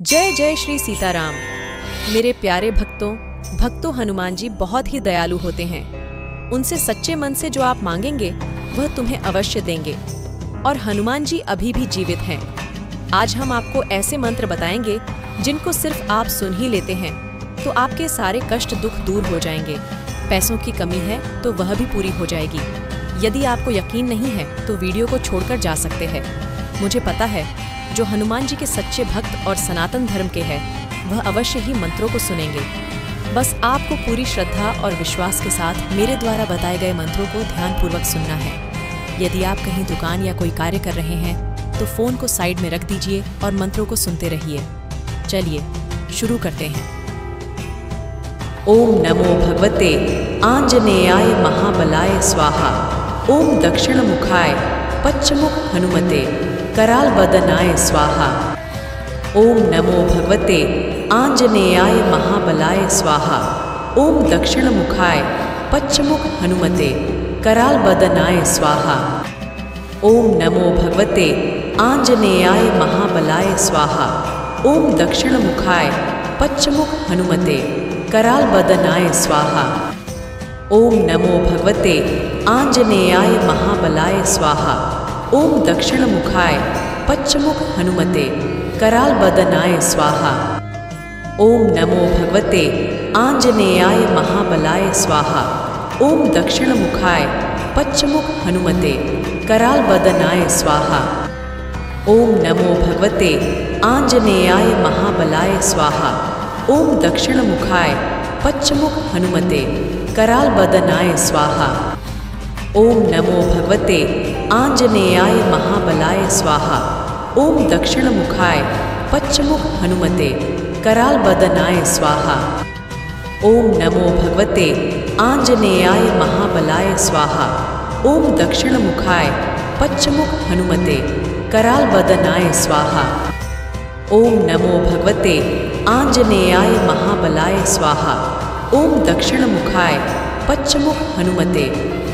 जय जय श्री सीताराम। मेरे प्यारे भक्तों हनुमान जी बहुत ही दयालु होते हैं। उनसे सच्चे मन से जो आप मांगेंगे वह तुम्हें अवश्य देंगे। और हनुमान जी अभी भी जीवित हैं। आज हम आपको ऐसे मंत्र बताएंगे जिनको सिर्फ आप सुन ही लेते हैं तो आपके सारे कष्ट दुख दूर हो जाएंगे। पैसों की कमी है तो वह भी पूरी हो जाएगी। यदि आपको यकीन नहीं है तो वीडियो को छोड़कर जा सकते हैं। मुझे पता है जो हनुमान जी के सच्चे भक्त और सनातन धर्म के हैं वह अवश्य ही मंत्रों को सुनेंगे। बस आपको पूरी श्रद्धा और विश्वास के साथ मेरे द्वारा बताए गए मंत्रों को ध्यानपूर्वक सुनना है। यदि आप कहीं दुकान या कोई कार्य कर रहे हैं तो फोन को साइड में रख दीजिए और मंत्रों को सुनते रहिए। चलिए शुरू करते हैं। ओम नमो भगवते आंजनेयाय महाबलाय स्वाहा। ओम दक्षिण मुखाय पश्चिमुख हनुमते कराल बदनाय स्वाहा। ओम नमो भगवते आंजनेयाय महाबलाय स्वाहा। ओम दक्षिण मुखाय पश्चिमुख हनुमते कराल बदनाय स्वाहा। ओम नमो भगवते आंजनेयाय महाबलाय स्वाहा। ओम दक्षिण मुखाय पश्चिमुख हनुमते कराल बदनाय स्वाहा। ओम नमो भगवते आंजनेयाय महाबलाय स्वाहा। ओम दक्षिण मुखाय पश्चिमुख हनुमते कराल बदनाय स्वाहा। ओम नमो भगवते आंजनेयाय महाबलाय स्वाहा। ओम दक्षिण मुखाय पश्चिमुख हनुमते कराल बदनाय स्वाहा। ओम नमो भगवते आंजनेयाय महाबलाय स्वाहा। ओम दक्षिण मुखाय पश्चिमुख हनुमते कराल बदनाय स्वाहा। ओम नमो भगवते आंजनेयाय महाबलाय स्वाहा। ओम दक्षिण मुखाय पश्चिमुख हनुमते कराल बदनाय स्वाहा। ओम नमो भगवते आंजनेयाय महाबलाय स्वाहा। ओम दक्षिण मुखाय पश्चिमुख हनुमते कराल बदनाय स्वाहा। ओम नमो भगवते आंजनेयाय महाबलाय स्वाहा। ओम दक्षिण मुखाय पश्चिमुख हनुमते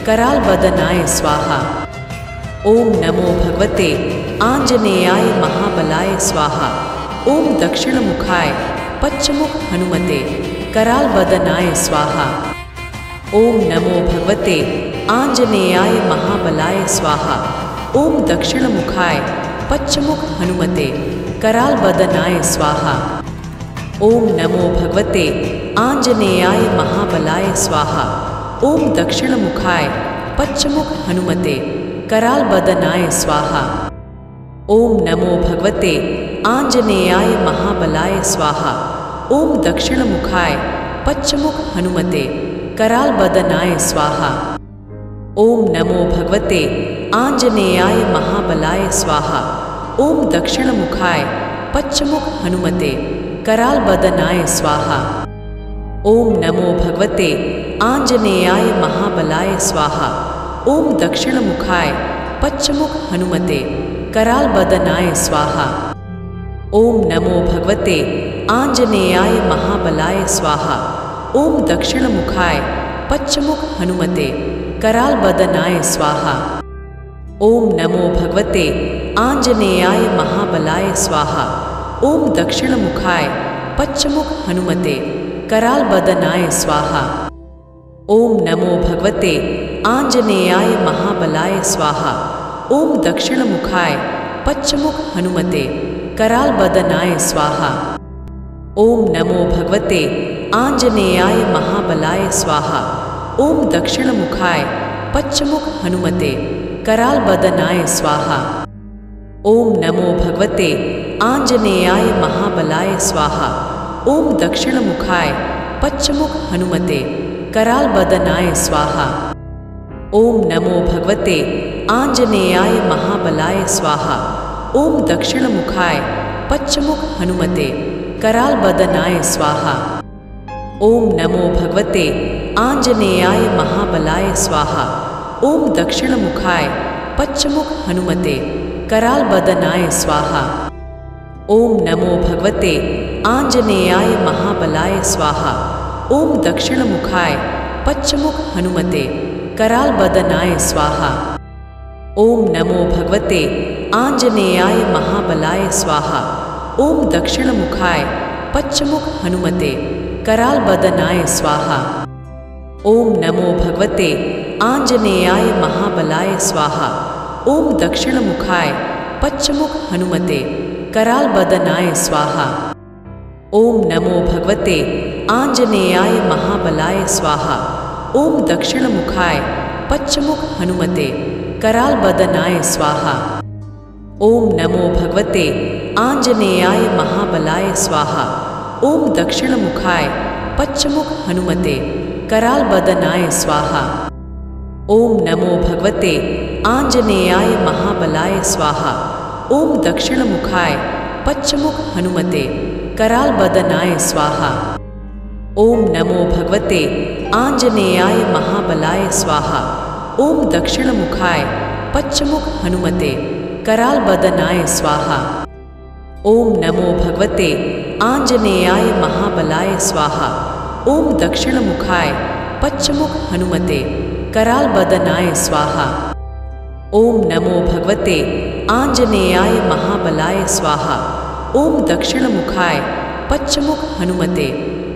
कराल बदनाय स्वाहा। ओम नमो भगवते आंजनेयाय महाबलाय स्वाहा। ओम दक्षिण मुखाय पश्चिमुख हनुमते कराल बदनाय स्वाहा। ओम नमो भगवते आंजनेयाय महाबलाय स्वाहा। ओम दक्षिण मुखाय पश्चिमुख हनुमते कराल बदनाय स्वाहा। ओम नमो भगवते आंजनेयाय महाबलाय स्वाहा। ओम दक्षिण मुखाय पश्चिमुख हनुमते कराल बदनाय स्वाहा। ओम नमो भगवते आंजनेयाय महाबलाय स्वाहा। ओम दक्षिण मुखाय पश्चिमुख हनुमते कराल बदनाय स्वाहा। ओम नमो भगवते आंजनेयाय महाबलाय स्वाहा। ओम दक्षिण मुखाय पश्चिमुख हनुमते कराल बदनाय स्वाहा। ओम नमो भगवते आंजनेयाय महाबलाय स्वाहा। ओम दक्षिण मुखाय पश्चिमुख हनुमते कराल बदनाय स्वाहा। ओम नमो भगवते आंजनेयाय महाबलाय स्वाहा। ओम दक्षिण मुखाय पश्चिमुख हनुमते कराल बदनाय स्वाहा। ओम नमो भगवते आंजनेयाय महाबलाय स्वाहा। ओम दक्षिण मुखाय पश्चिमुख हनुमते कराल बदनाय स्वाहा। ओम नमो भगवते आंजनेयाय महाबलाय स्वाहा। ओम दक्षिण मुखाय पश्चिमुख हनुमते कराल बदनाय स्वाहा। ओम नमो भगवते आंजनेयाय महाबलाय स्वाहा। ओम दक्षिण मुखाय पश्चिमुख हनुमते कराल बदनाय स्वाहा। ओम नमो भगवते आंजनेयाय महाबलाय स्वाहा। ओम दक्षिण मुखाय पश्चिमुख हनुमते कराल बदनाय स्वाहा। ओम नमो भगवते आंजनेयाय महाबलाय स्वाहा। ओम दक्षिण मुखाय पश्चिमुख हनुमते कराल बदनाय स्वाहा। ओम नमो भगवते आंजनेयाय महाबलाय स्वाहा। ओम दक्षिण मुखाय पश्चिमुख हनुमते कराल बदनाय स्वाहा। ओम नमो भगवते आंजनेयाय महाबलाय स्वाहा। ओम दक्षिण मुखाय पश्चिमुख हनुमते कराल बदनाय स्वाहा। ओम नमो भगवते आंजनेयाय महाबलाय स्वाहा। ओम दक्षिणमुखाय पश्चमुख हनुमते करालबदनाय स्वाहा। ओम नमो भगवते आंजनेयाय महाबलाय स्वाहा। ओम दक्षिणमुखाय पश्चमुख हनुमते करालबदनाय स्वाहा। ओम नमो भगवते आंजनेयाय महाबलाय स्वाहा। ओम दक्षिणमुखाय पश्चमुख हनुमते करालबदनाय स्वाहा। ओम नमो भगवते आंजनेयाय महाबलाय स्वाहा। ओम दक्षिणमुखाय पश्चमुख हनुमते करालबदनाय स्वाहा। ओम नमो भगवते आंजनेयाय महाबलाय स्वाहा। ओम दक्षिणमुखाय पश्चमुख हनुमते करालबदनाय स्वाहा। ओम नमो भगवते आंजनेयाय महाबलाय स्वाहा। ओम दक्षिणमुखाय पश्चमुख हनुमते करालबदनाय स्वाहा। ओम नमो भगवते आंजनेयाय महाबलाय स्वाहा। ओम दक्षिणमुखाय पश्चमुख हनुमते करालबदनाय स्वाहा। ओम नमो भगवते आंजनेयाय महाबलाय स्वाहा। ओम दक्षिणमुखाय पश्चमुख हनुमते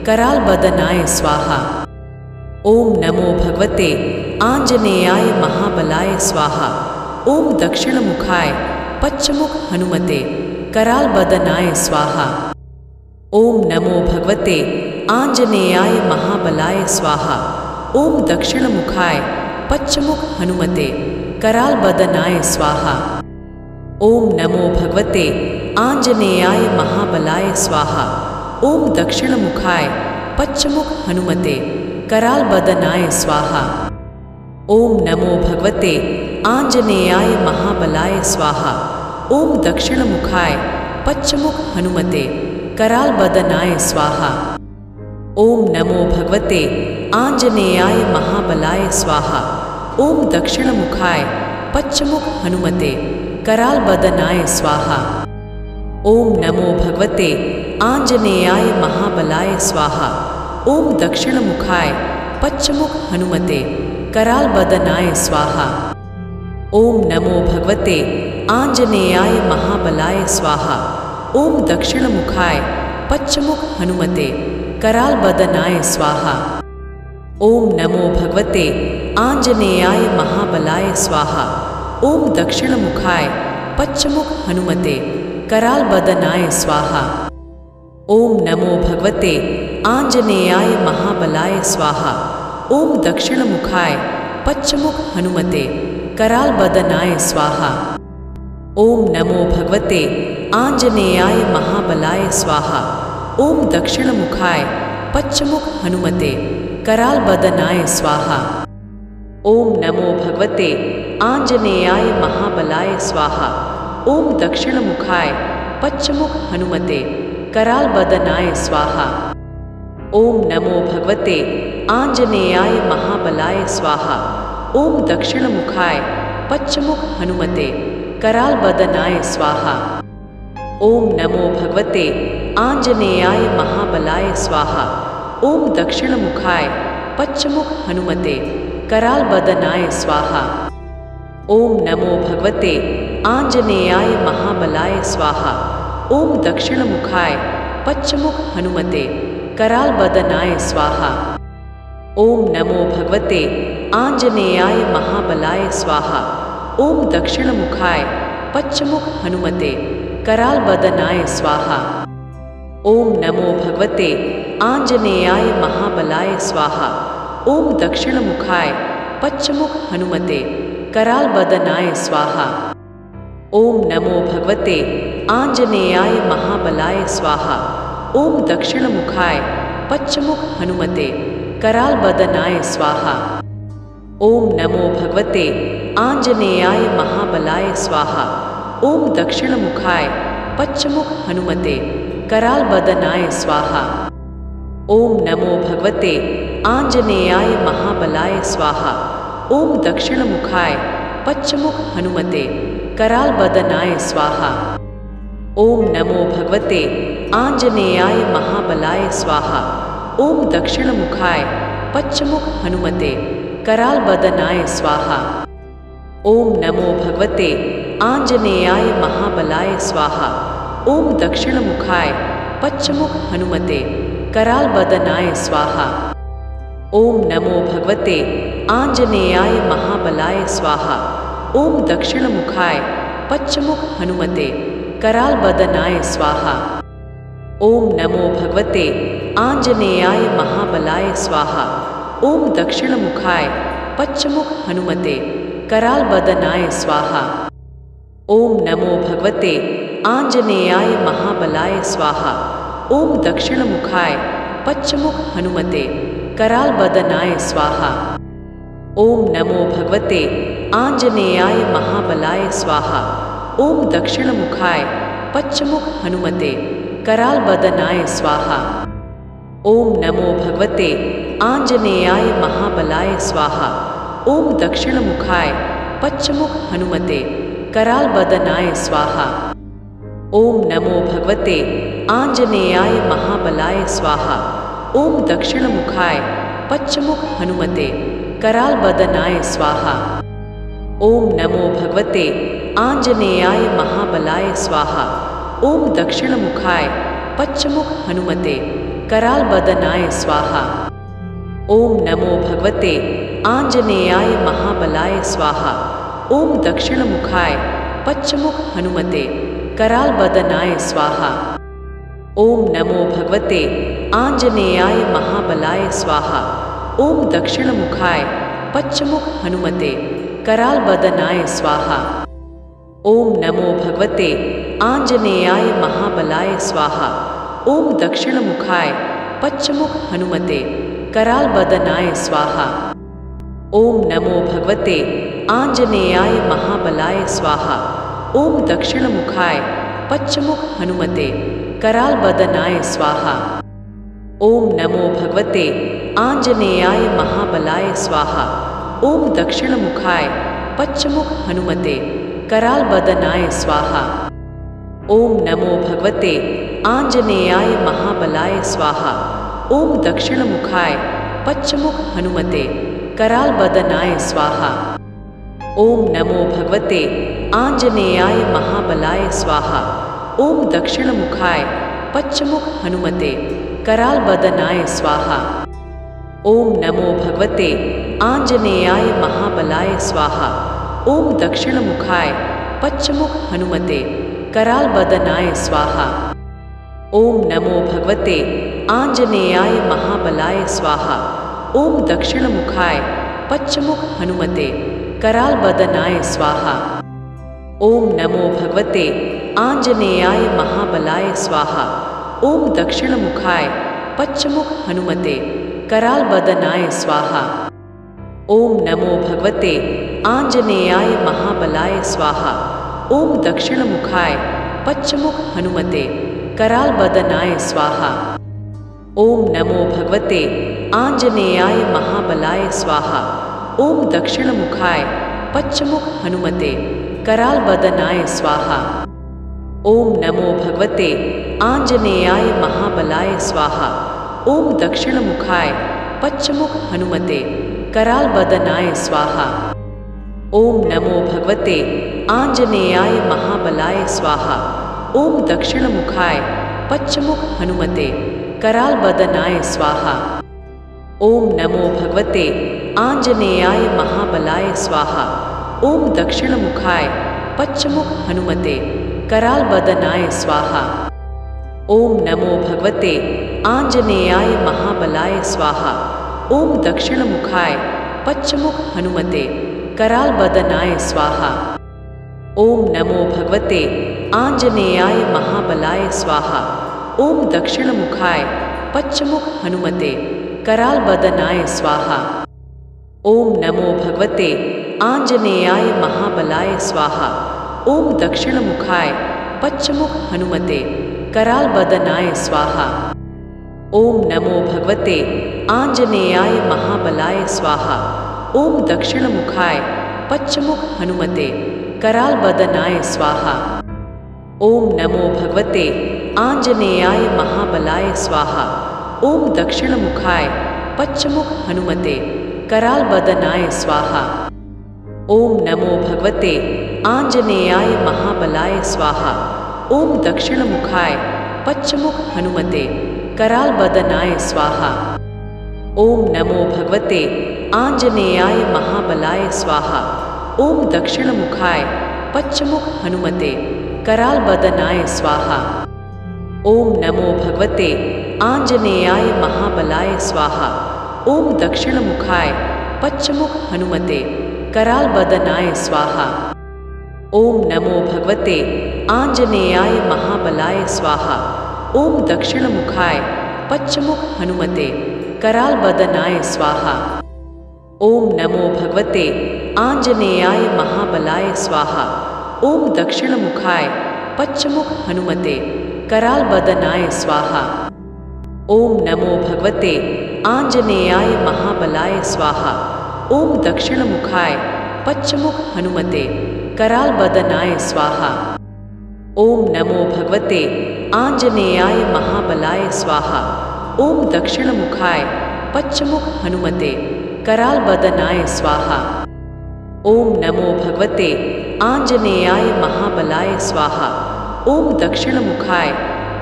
करालबदनाय स्वाहा। ओम नमो भगवते आंजनेयाय महाबलाय स्वाहा। ओम दक्षिणमुखाय पश्चमुख हनुमते करालबदनाय स्वाहा। ओम नमो भगवते आंजनेयाय महाबलाय स्वाहा। ओम दक्षिणमुखाय पश्चमुख हनुमते करालबदनाय स्वाहा। ओम नमो भगवते आंजनेयाय महाबलाय स्वाहा। ओम दक्षिणमुखाय पश्चमुख हनुमते करालबदनाय स्वाहा। ओम नमो भगवते आंजनेयाय महाबलाय स्वाहा। ओम दक्षिणमुखाय पश्चमुख हनुमते करालबदनाय स्वाहा। ओम नमो भगवते आंजनेयाय महाबलाय स्वाहा। ओम दक्षिणमुखाय पश्चमुख हनुमते करालबदनाय स्वाहा। ओम नमो भगवते आंजनेयाय महाबलाय स्वाहा। ओम दक्षिणमुखाय पश्चमुख हनुमते करालबदनाय स्वाहा। ओम नमो भगवते आंजनेयाय महाबलाय स्वाहा। ओम दक्षिणमुखाय पश्चमुख हनुमते करालबदनाय स्वाहा। ओम नमो भगवते आंजनेयाय महाबलाय स्वाहा। ओम दक्षिणमुखाय पश्चमुख हनुमते करालबदनाय स्वाहा। ओम नमो भगवते आंजनेयाय महाबलाय स्वाहा। ओम दक्षिणमुखाय पश्चमुख हनुमते करालबदनाय स्वाहा। ओम नमो भगवते आंजनेयाय महाबलाय स्वाहा। ओम दक्षिणमुखाय पश्चमुख हनुमते करालबदनाय स्वाहा। ओम नमो भगवते आंजनेयाय महाबलाय स्वाहा। ओम दक्षिणमुखाय पश्चमुख हनुमते करालबदनाय स्वाहा। ओम नमो भगवते आंजनेयाय महाबलाय स्वाहा। ओम दक्षिणमुखाय पश्चमुख हनुमते करालबदनाय स्वाहा। ओम नमो भगवते आंजनेयाय महाबलाय स्वाहा। ओम दक्षिणमुखाय पश्चमुख हनुमते करालबदनाय स्वाहा। ओम नमो भगवते आंजनेयाय महाबलाय स्वाहा। ओम दक्षिणमुखाय पश्चमुख हनुमते करालबदनाय स्वाहा। ओम नमो भगवते आंजनेयाय महाबलाय स्वाहा। ओम दक्षिणमुखाय पश्चमुख हनुमते करालबदनाय स्वाहा। ओम नमो भगवते आंजनेयाय महाबलाय स्वाहा। ओम दक्षिणमुखाय पश्चमुख हनुमते करालबदनाय स्वाहा। ओम नमो भगवते आंजनेयाय महाबलाय स्वाहा। ओम दक्षिणमुखाय पश्चमुख हनुमते करालबदनाय स्वाहा। ओम नमो भगवते आंजनेयाय महाबलाय स्वाहा। ओम दक्षिणमुखाय पश्चमुख हनुमते करालबदनाय स्वाहा। ओम नमो भगवते आंजनेयाय महाबलाय स्वाहा। ओम दक्षिणमुखाय पश्चमुख हनुमते करालबदनाय स्वाहा। ओम नमो भगवते आंजनेयाय महाबलाय स्वाहा। ओम दक्षिणमुखाय पश्चमुख हनुमते करालबदनाय स्वाहा। ओम नमो भगवते आंजनेयाय महाबलाय स्वाहा। ओम दक्षिणमुखाय पश्चमुख हनुमते करालबदनाय स्वाहा। ओम नमो भगवते आंजनेयाय महाबलाय स्वाहा। ओम दक्षिणमुखाय पश्चमुख हनुमते करालबदनाय स्वाहा। ओम नमो भगवते आंजनेयाय महाबलाय स्वाहा। ओम दक्षिणमुखाय पश्चमुख हनुमते करालबदनाय स्वाहा। ओम नमो भगवते आंजनेयाय महाबलाय स्वाहा। ओम दक्षिणमुखाय पश्चमुख हनुमते करालबदनाय स्वाहा। ओम नमो भगवते आंजनेयाय महाबलाय स्वाहा। ओम दक्षिणमुखाय पश्चमुख हनुमते करालबदनाय स्वाहा। ओम नमो भगवते आंजनेयाय महाबलाय स्वाहा। ओम दक्षिणमुखाय पश्चमुख हनुमते करालबदनाय स्वाहा। ओम नमो भगवते आंजनेयाय महाबलाय स्वाहा। ओम दक्षिणमुखाय पश्चमुख हनुमते करालबदनाय स्वाहा। ओम नमो भगवते आंजनेयाय महाबलाय स्वाहा। ओम दक्षिणमुखाय पश्चमुख हनुमते करालबदनाय स्वाहा। ओम नमो भगवते आंजनेयाय महाबलाय स्वाहा। ओम दक्षिणमुखाय पश्चमुख हनुमते करालबदनाय स्वाहा। ओम नमो भगवते आंजनेयाय महाबलाय स्वाहा। ओम दक्षिणमुखाय पश्चमुख हनुमते करालबदनाय स्वाहा। ओम नमो भगवते आंजनेयाय महाबलाय स्वाहा। ओम दक्षिणमुखाय पश्चमुख हनुमते करालबदनाय स्वाहा। ओम नमो भगवते आंजनेयाय महाबलाय स्वाहा। ओम दक्षिणमुखाय पश्चमुख हनुमते करालबदनाय स्वाहा। ओम नमो भगवते आंजनेयाय महाबलाय स्वाहा। ओम दक्षिणमुखाय पश्चमुख हनुमते करालबदनाय स्वाहा। ओम नमो भगवते आंजनेयाय महाबलाय स्वाहा। ओम दक्षिणमुखाय पश्चमुख हनुमते करालबदनाय स्वाहा। ओम नमो भगवते आंजनेयाय महाबलाय स्वाहा। ओम दक्षिणमुखाय पश्चमुख हनुमते करालबदनाय स्वाहा। ओम नमो भगवते आंजनेयाय महाबलाय स्वाहा। ओम दक्षिणमुखाय पश्चमुख हनुमते करालबदनाय स्वाहा। ओम नमो भगवते आंजनेयाय महाबलाय स्वाहा। ओम दक्षिणमुखाय पश्चमुख हनुमते करालबदनाय स्वाहा। ओम नमो भगवते आंजनेयाय महाबलाय स्वाहा। ओम दक्षिणमुखाय पश्चमुख हनुमते करालबदनाय स्वाहा। ओम नमो भगवते आंजनेयाय महाबलाय स्वाहा। ओम दक्षिणमुखाय पश्चमुख हनुमते करालबदनाय स्वाहा। ओम नमो भगवते आंजनेयाय महाबलाय स्वाहा। ओम दक्षिणमुखाय पश्चमुख हनुमते करालबदनाय स्वाहा। ओम नमो भगवते आंजनेयाय महाबलाय स्वाहा। ओम दक्षिणमुखाय पश्चमुख हनुमते करालबदनाय स्वाहा। ओम नमो भगवते आंजनेयाय महाबलाय स्वाहा। ओम दक्षिणमुखाय पश्चमुख हनुमते करालबदनाय स्वाहा। ओम नमो भगवते आंजनेयाय महाबलाय स्वाहा। ओम दक्षिणमुखाय पश्चमुख हनुमते करालबदनाय स्वाहा। ओम नमो भगवते आंजनेयाय महाबलाय स्वाहा। ओम दक्षिणमुखाय पश्चमुख हनुमते करालबदनाय स्वाहा। ओम नमो भगवते आंजनेयाय महाबलाय स्वाहा। ओम दक्षिणमुखाय पश्चमुख हनुमते करालबदनाय स्वाहा। ओम नमो भगवते आंजनेयाय महाबलाय स्वाहा। ओम दक्षिणमुखाय पश्चमुख हनुमते करालबदनाय स्वाहा। ओम नमो भगवते आंजनेयाय महाबलाय स्वाहा। ओम दक्षिणमुखाय पश्चमुख हनुमते करालबदनाय स्वाहा। ओम नमो भगवते आंजनेयाय महाबलाय स्वाहा। ओम दक्षिणमुखाय पश्चमुख हनुमते करालबदनाय स्वाहा। ओम नमो भगवते आंजनेयाय महाबलाय स्वाहा। ओम दक्षिणमुखाय पश्चमुख हनुमते करालबदनाय स्वाहा। ओम नमो भगवते आंजनेयाय महाबलाय स्वाहा। ओम दक्षिणमुखाय पश्चमुख हनुमते करालबदनाय स्वाहा। ओम नमो भगवते आंजनेयाय महाबलाय स्वाहा। ओम दक्षिणमुखाय पश्चमुख हनुमते करालबदनाय स्वाहा। ओम नमो भगवते आंजनेयाय महाबलाय स्वाहा। ओम दक्षिणमुखाय पश्चमुख हनुमते करालबदनाय स्वाहा। ओम नमो भगवते आंजनेयाय महाबलाय स्वाहा। ओम दक्षिणमुखाय पश्चमुख हनुमते करालबदनाय स्वाहा। ओम नमो भगवते आंजनेयाय महाबलाय स्वाहा। ओम दक्षिणमुखाय पश्चमुख हनुमते करालबदनाय स्वाहा। ओम नमो भगवते आंजनेयाय महाबलाय स्वाहा। ओम दक्षिणमुखाय पश्चमुख हनुमते करालबदनाय स्वाहा। ओम नमो भगवते आंजनेयाय महाबलाय स्वाहा। ओम दक्षिणमुखाय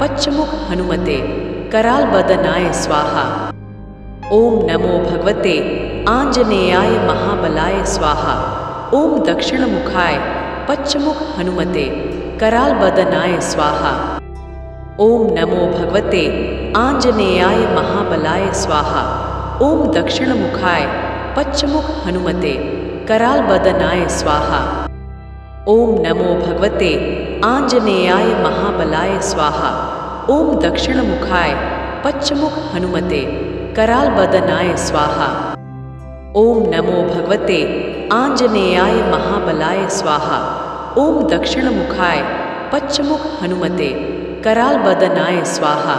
पश्चमुख हनुमते करालबदनाय स्वाहा। ओम नमो भगवते आंजनेयाय महाबलाय स्वाहा। ओम दक्षिणमुखाय पश्चमुख हनुमते करालबदनाय स्वाहा। ओम नमो भगवते आंजनेयाय महाबलाय स्वाहा। ओम दक्षिणमुखाय पश्चमुख हनुमते करालबदनाय स्वाहा। ओम नमो भगवते आंजनेयाय महाबलाय स्वाहा। ओम दक्षिणमुखाय पश्चमुख हनुमते करालबदनाय स्वाहा। ओम नमो भगवते आंजनेयाय महाबलाय स्वाहा। ओम दक्षिणमुखाय पश्चमुख हनुमते करालबदनाय स्वाहा।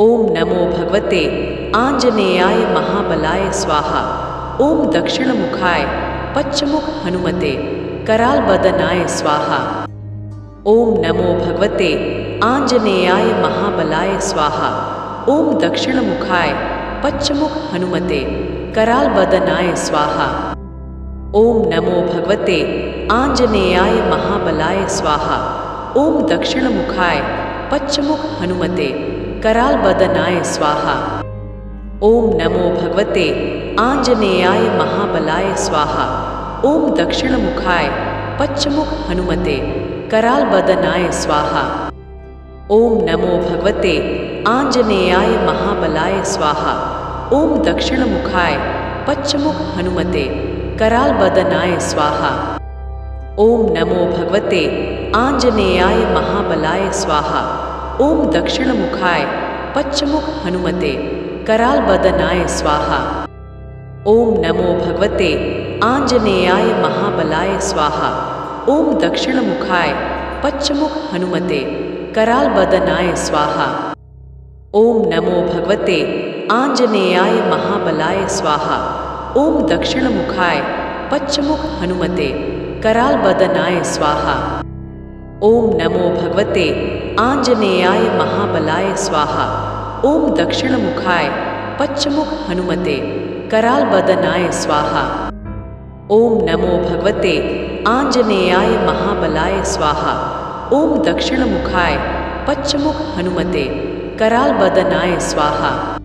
ओम नमो भगवते आंजनेयाय महाबलाय स्वाहा। ओम दक्षिणमुखाय पश्चमुख हनुमते करालबदनाय स्वाहा। ओम नमो भगवते आंजनेयाय महाबलाय स्वाहा। ओम दक्षिणमुखाय पश्चमुख हनुमते करालबदनाय स्वाहा। ओम नमो भगवते आंजनेयाय महाबलाय स्वाहा। ओम दक्षिणमुखाय पश्चमुख हनुमते करालबदनाय स्वाहा। ओम नमो भगवते आंजनेयाय महाबलाय स्वाहा। ओम दक्षिणमुखाय पश्चमुख हनुमते करालबदनाय स्वाहा। ओम नमो भगवते आंजनेयाय महाबलाय स्वाहा। ओम दक्षिणमुखाय पश्चमुख हनुमते करालबदनाय स्वाहा। ओम नमो भगवते आंजनेयाय महाबलाय स्वाहा। ओम दक्षिणमुखाय पश्चमुख हनुमते करालबदनाय स्वाहा। ओम नमो भगवते आंजनेयाय महाबलाय स्वाहा। ओम दक्षिणमुखाय पश्चमुख हनुमते करालबदनाय स्वाहा। ओम नमो भगवते आंजनेयाय महाबलाय स्वाहा। ओम दक्षिणमुखाय पश्चमुख हनुमते करालबदनाय स्वाहा। ओम नमो भगवते आंजनेयाय महाबलाय स्वाहा। ओम दक्षिणमुखाय पश्चमुख हनुमते करालबदनाय स्वाहा। ओम नमो भगवते आंजनेयाय महाबलाय स्वाहा। ओम दक्षिणमुखाय पश्चमुख हनुमते करालबदनाय स्वाहा।